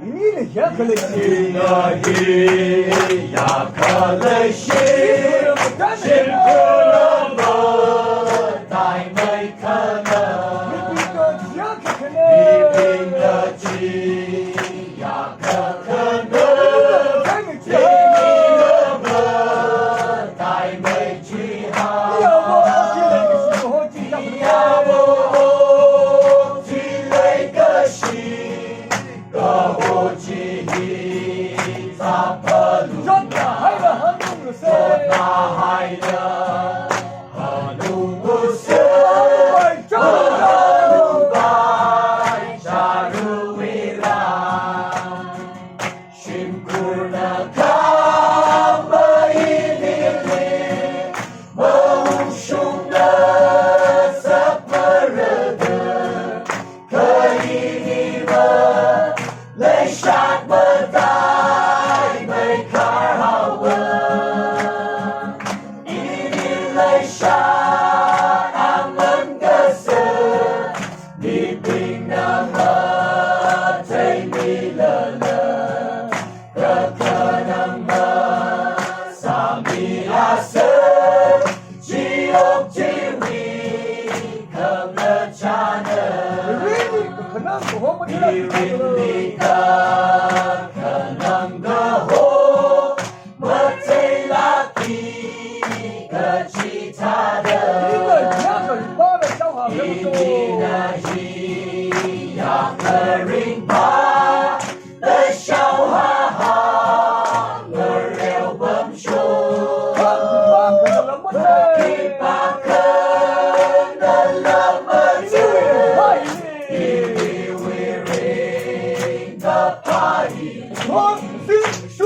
你的也可能是。呀可能是，是不能么，太没可能。你拼得起呀可能，你了么，太没去好。要我去那个心，可我去咋不路呀？说大海的和路不是，和白加入未来，辛苦了他们一年年，梦想的什么人的，可以你们泪下不带没看好我，一定泪下俺们的事，你并那么对你了，可能么萨米亚森，只有机会可能差呢。你的可能的火，我最拉皮个其他的，你那一样的人吧的笑话，我了不说，你把可能那么久。的 party， 说